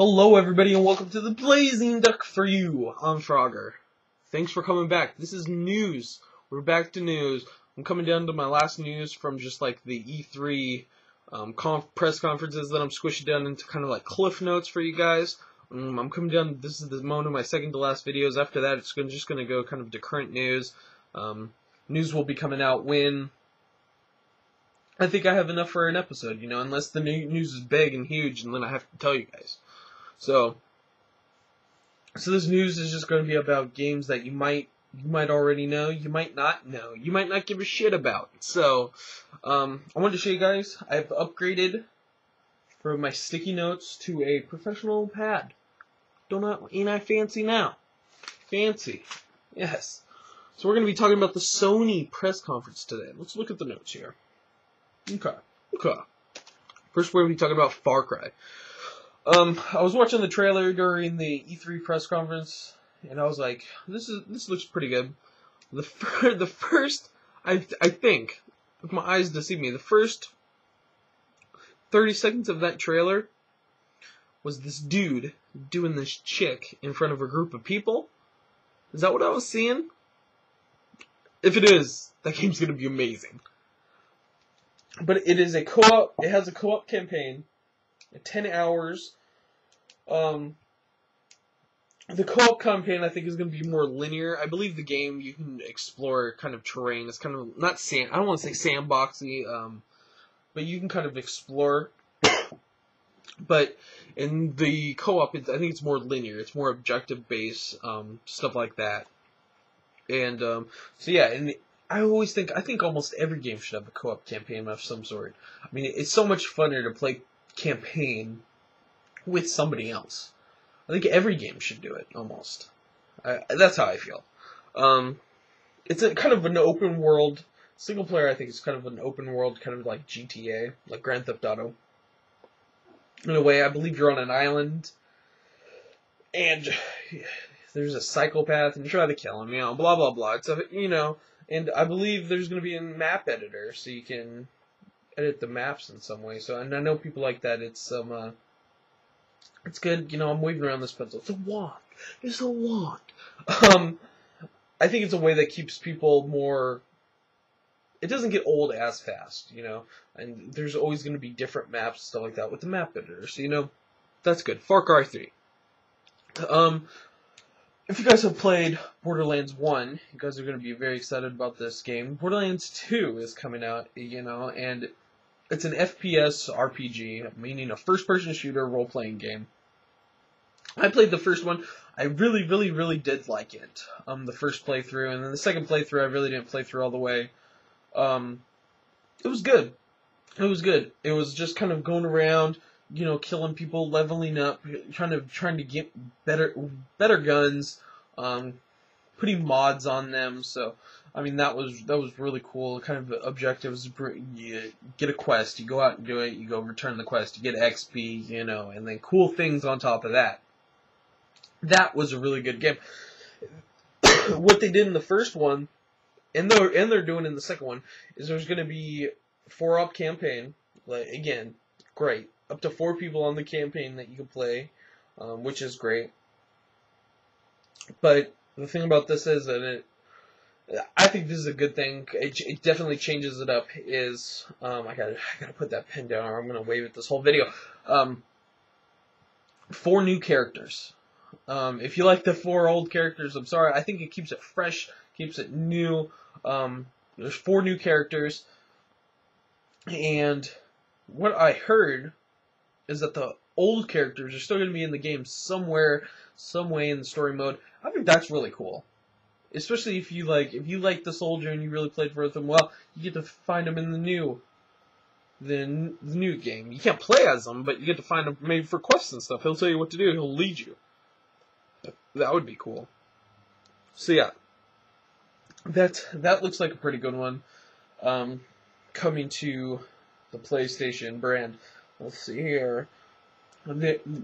Hello everybody and welcome to the Blazing Duck for you. I'm Frogger. Thanks for coming back. This is news. We're back to news. I'm coming down to my last news from just like the E3 press conferences that I'm squishing down into kind of like cliff notes for you guys. I'm coming down, this is the one of my second to last videos. After that it's just going to go kind of to current news. News will be coming out when I think I have enough for an episode, unless the news is big and huge and then I have to tell you guys. So this news is just going to be about games that you might already know, you might not know, you might not give a shit about. So I wanted to show you guys, I've upgraded from my sticky notes to a professional pad. Ain't I fancy now? Fancy. Yes. So we're going to be talking about the Sony press conference today. Let's look at the notes here. Okay. First we're going to be talking about Far Cry. I was watching the trailer during the E3 press conference, and I was like, this looks pretty good. The first, I think, if my eyes deceive me, the first 30 seconds of that trailer was this dude doing this chick in front of a group of people. Is that what I was seeing? If it is, that game's gonna be amazing. But it is a co-op. It has a co-op campaign. 10 hours. The co-op campaign I think is going to be more linear. I believe the game you can explore kind of terrain. It's kind of not I don't want to say sandboxy, but you can kind of explore. But in the co-op, I think it's more linear. It's more objective based, stuff like that. And so yeah, and I think almost every game should have a co-op campaign of some sort. I mean, it's so much funner to play campaign with somebody else. I think every game should do it, almost. That's how I feel. It's a kind of an open world, single player I think it's kind of an open world, kind of like GTA, like Grand Theft Auto. In a way, I believe you're on an island, and there's a psychopath, and you try to kill him, blah blah blah. It's and I believe there's going to be a map editor, so you can edit the maps in some way. So, and I know people like that. It's good. I'm waving around this pencil. It's a wand. It's a wand. I think it's a way that keeps people more. It doesn't get old as fast, And there's always going to be different maps and stuff like that with the map editor. So that's good. Far Cry 3. If you guys have played Borderlands 1, you guys are going to be very excited about this game. Borderlands 2 is coming out, and it's an FPS RPG, meaning a first-person shooter role-playing game. I played the first one. I really, really, really did like it. The first playthrough, and then the second playthrough, I really didn't play through all the way. It was good. It was good. It was just kind of going around, killing people, leveling up, trying to get better guns, putting mods on them. So, I mean, that was really cool. Kind of objectives. You get a quest, you go out and do it. You go return the quest, you get XP, and then cool things on top of that. That was a really good game. What they did in the first one, and they're doing in the second one, is there's going to be 4-up campaign. Again, great. Up to 4 people on the campaign that you can play, which is great. But the thing about this is that I think this is a good thing. It definitely changes it up. I gotta put that pen down, or I'm gonna wave it this whole video. 4 new characters. If you like the 4 old characters, I'm sorry. I think it keeps it fresh, keeps it new. There's 4 new characters, and what I heard is that the old characters are still going to be in the game somewhere, some way in the story mode. I think that's really cool. Especially if you like the soldier and you really played with them well, you get to find them in the new game. You can't play as them, but you get to find them maybe for quests and stuff. He'll tell you what to do. He'll lead you. That would be cool. So yeah, that looks like a pretty good one. Coming to the PlayStation brand. Let's see here.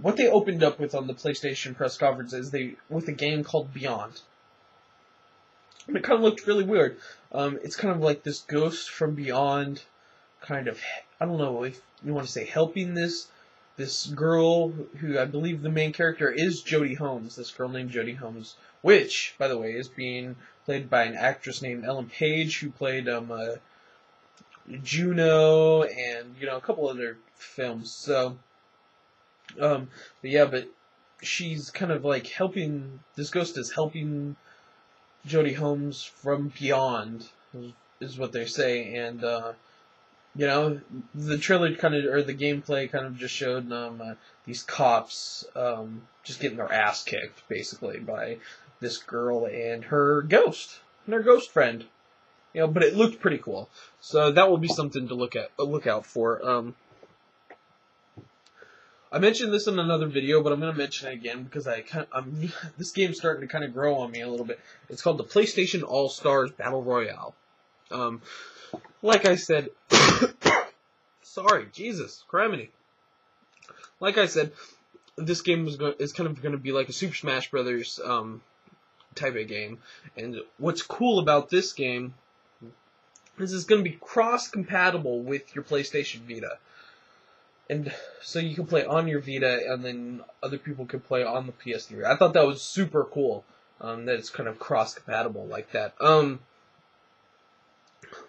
What they opened up with on the PlayStation press conference is with a game called Beyond. And it kind of looked really weird. It's kind of like this ghost from beyond, kind of, I don't know if you want to say helping this this girl who I believe the main character is Jodie Holmes. This girl named Jodie Holmes, which, by the way, is being played by an actress named Ellen Page, who played Juno and a couple other films. So, but she's kind of like helping. This ghost is helping Jodie Holmes from beyond, is what they say, and the trailer or the gameplay kind of just showed these cops just getting their ass kicked basically by this girl and her ghost friend. But it looked pretty cool, so that will be something to look out for. I mentioned this in another video, but I'm going to mention it again because this game's starting to kind of grow on me a little bit. It's called the PlayStation All-Stars Battle Royale. Like I said, sorry, Jesus, criminy. Like I said, this game is kind of going to be like a Super Smash Brothers type of game, and what's cool about this game is it's going to be cross-compatible with your PlayStation Vita. And so you can play on your Vita, and then other people can play on the PS3. I thought that was super cool, that it's kind of cross-compatible like that.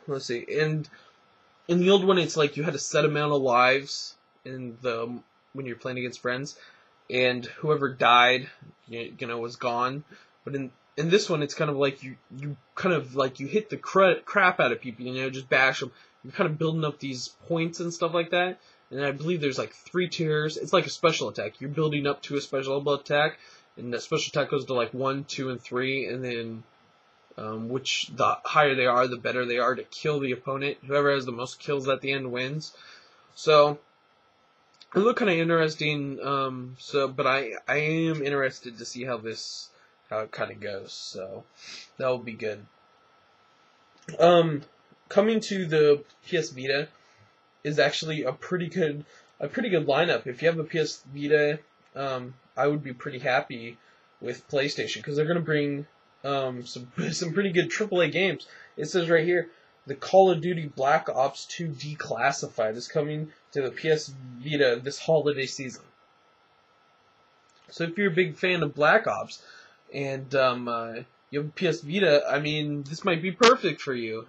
Let's see. And in the old one, it's like you had a set amount of lives when you're playing against friends, and whoever died, was gone. But in this one, it's kind of like you hit the crap out of people, just bash them. You're kind of building up these points and stuff like that. And I believe there's like 3 tiers. It's like a special attack. You're building up to a special attack, and that special attack goes to like 1, 2, and 3, and then which the higher they are, the better they are to kill the opponent. Whoever has the most kills at the end wins. So it looked kind of interesting. But I am interested to see how it kind of goes. So that will be good. Coming to the PS Vita is actually a pretty good lineup. If you have a PS Vita, I would be pretty happy with PlayStation because they're going to bring some pretty good AAA games. It says right here, the Call of Duty Black Ops 2 Declassified is coming to the PS Vita this holiday season. So if you're a big fan of Black Ops and you have a PS Vita, I mean, this might be perfect for you.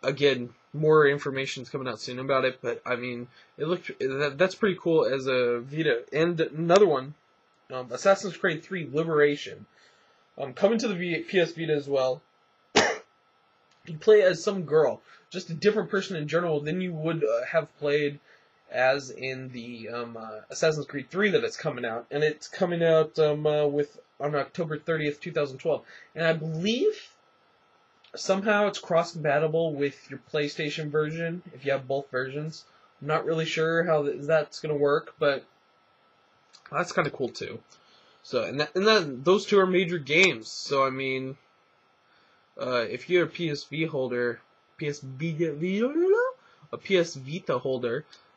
Again, more information is coming out soon about it, but I mean, that's pretty cool as a Vita. And another one, Assassin's Creed 3 Liberation, coming to the PS Vita as well. You play as some girl, just a different person in general than you would have played as in the Assassin's Creed 3 that it's coming out, and it's coming out on October 30th, 2012, and I believe somehow it's cross-compatible with your PlayStation version, if you have both versions. I'm not really sure how that's going to work, but that's kind of cool too. So, and those two are major games. So, I mean, if you're a PS Vita holder,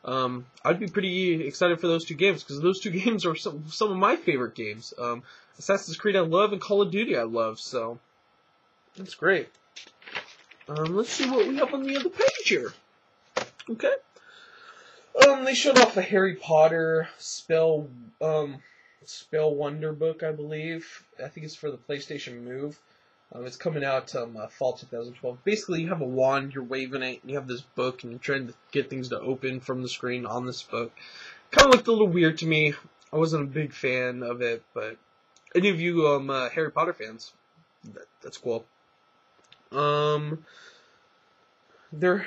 I'd be pretty excited for those two games, because those two games are some of my favorite games. Assassin's Creed I love, and Call of Duty I love, so that's great. Let's see what we have on the other page here. Okay. They showed off a Harry Potter spell wonder book, I believe. I think it's for the PlayStation Move. It's coming out fall 2012. Basically, you have a wand, you're waving it, and you have this book, and you're trying to get things to open from the screen on this book. Kind of looked a little weird to me. I wasn't a big fan of it, but any of you Harry Potter fans, that's cool. They're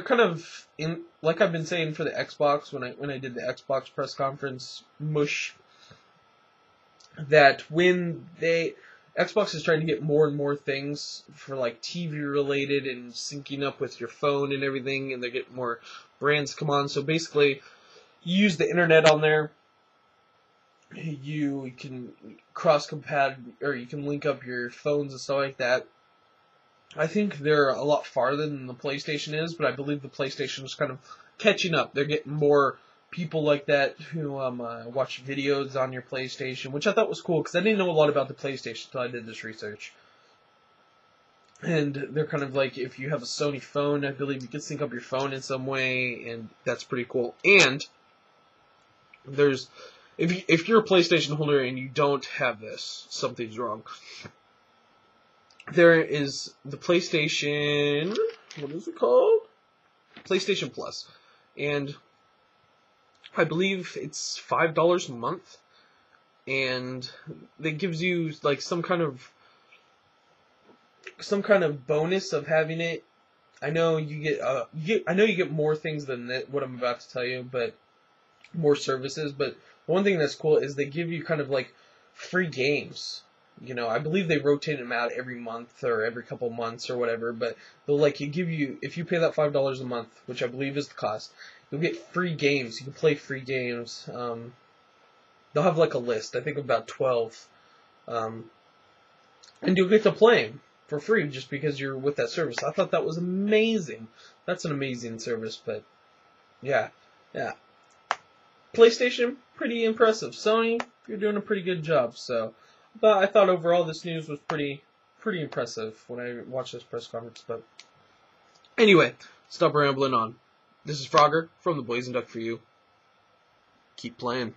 kind of in, like I've been saying for the Xbox when I did the Xbox press conference mush, that when Xbox is trying to get more and more things for like TV related and syncing up with your phone and everything, and they're getting more brands come on. So basically, you use the internet on there. You can cross-compat, or you can link up your phones and stuff like that. I think they're a lot farther than the PlayStation is, but I believe the PlayStation is kind of catching up. They're getting more people like that who watch videos on your PlayStation, which I thought was cool, because I didn't know a lot about the PlayStation until I did this research. And they're kind of like, if you have a Sony phone, I believe you can sync up your phone in some way, and that's pretty cool. And There's if you're a PlayStation holder and you don't have this, something's wrong. There is the PlayStation, what is it called? PlayStation Plus. And I believe it's $5 a month. And it gives you like some kind of bonus of having it. I know you get more things than what I'm about to tell you, but more services. But one thing that's cool is they give you kind of like free games. You know, I believe they rotate them out every month or every couple months or whatever. But they'll give you, if you pay that $5 a month, which I believe is the cost, you'll get free games. You can play free games. They'll have like a list. I think about 12, and you'll get to play them for free just because you're with that service. I thought that was amazing. That's an amazing service. But yeah. PlayStation, pretty impressive. Sony, you're doing a pretty good job. So, but I thought overall this news was pretty impressive when I watched this press conference. But anyway, stop rambling on. This is Frogger from the Blazing Duck for you. Keep playing.